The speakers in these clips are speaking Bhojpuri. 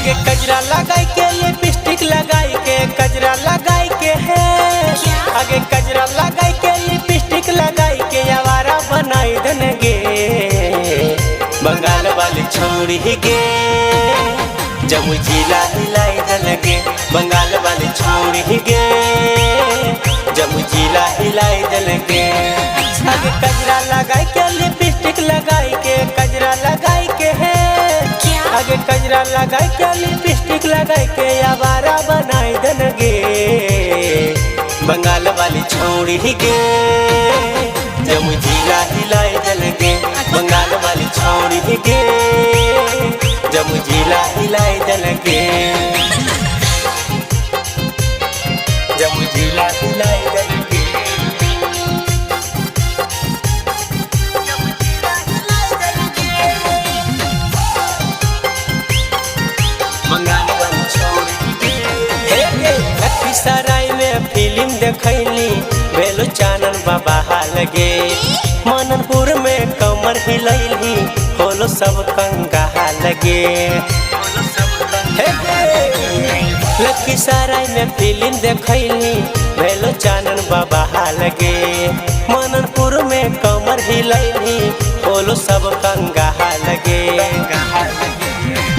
आगे कजरा लगाई के लिपस्टिक लगाई के कजरा लगाई के है आगे कजरा लगाई के लिपस्टिक लगाई के आवारा बनाई देंगे बंगाल वाली छोड़ी गे जमुई जिला हिलाई देंगे बंगाल वाली छोड़ी गे जमुई जिला हिलाई देंगे आगे कजरा लगाई के लिपस्टिक लगाई के कजरा लगाई के है आगे कजरा लगाई के लिपस्टिक लगाई के आवारा बनाई देंगे बंगाल वाली छोड़ी गे जमुई जिला हिलाई देंगे बंगाल वाली छोड़ी गे जमुई जिला हिलाई देंगे जमुई जिला हिलाई देंगे सराय में फिल्म देखली भेलू चानन बाबा लगे मननपुर में कमर हिलैली होलो सब कंगा लगे लखीसराय में फिल्म देखली भेलू चानन बाबा लगे मननपुर में कमर हिलैली होलो सब कंगा लगे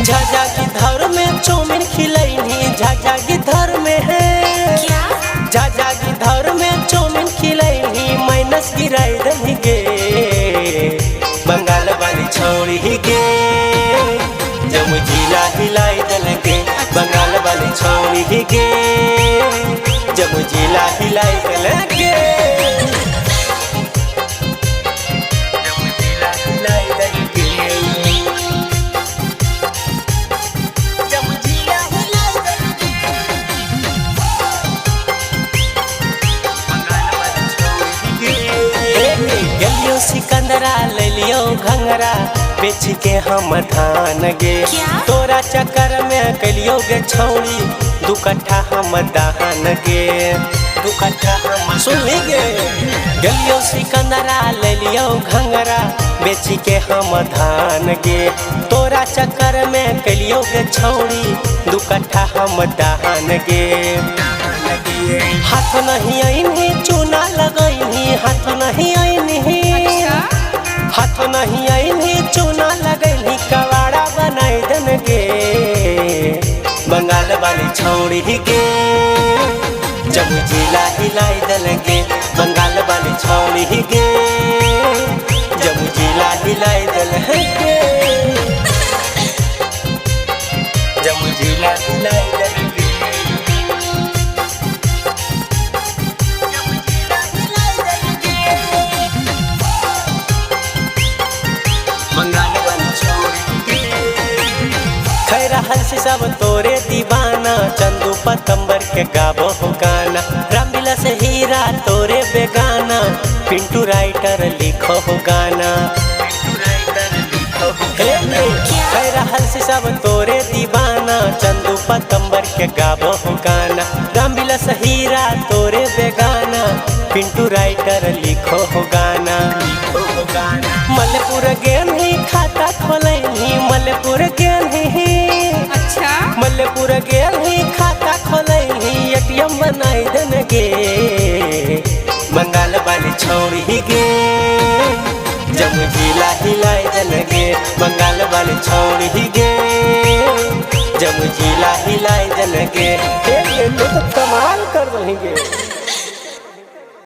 झाझा की धर में चौमिन खिलैनी झाझा की धर में है झाझा की धर में चौमिन खिलैनी माइनस गिराई देंगे बंगाल वाली छोड़ी गे जमुई जिला हिलाई देंगे बंगाल वाली छोड़ी गे जमुई जिला हिलाई देंगे सिकंदरा ले लियो घंगरा बेच के हम धान गे तोरा चक्कर में कलियो गे छौड़ी दू कट्ठा हम दान गे दू कट्ठा हम सुन गे गलियो सिकंदरा ले लियो घंगरा बेच के हम धान गे तोरा चक्कर में कलियो गे छौड़ी दू कट्ठा हम दान गे हाथ नहीं आईनी चूना लगैनी हाथ नहीं आईनी हाथ नहीं आईनी चूना लगैनी कवाड़ा बनाई देंगे बंगाल वाली छोड़ी गे जमुई जिला हिलाई देंगे बंगाल वाली छोड़ी गे जमुई जिला हिलाई देंगे जमुई जिला हिलाई देंगे हंसी सब तोरे दीवाना चंदू पतंबर के गाबो हो गाना रामविलास हीरा तोरे बेगाना पिंटू राइटर लिखो हो गाना हंसी सब तोरे दीवाना चंदू पतंबर के गाबो हो गाना रामविलास हीरा तोरे बेगाना पिंटू राइटर लिखो हो गाना मलपुर गेम ही खाता खोलैनी मलपुर गेम ही मलपुर गेल ही खाता खोलैनी एटीएम बनाई देंगे बंगाल वाली छोड़ी गे जमुई जिला हिलाई देंगे बंगाल वाली छोड़ी गे जमुई जिला हिलाई देंगे तो कमाल कर देंगे।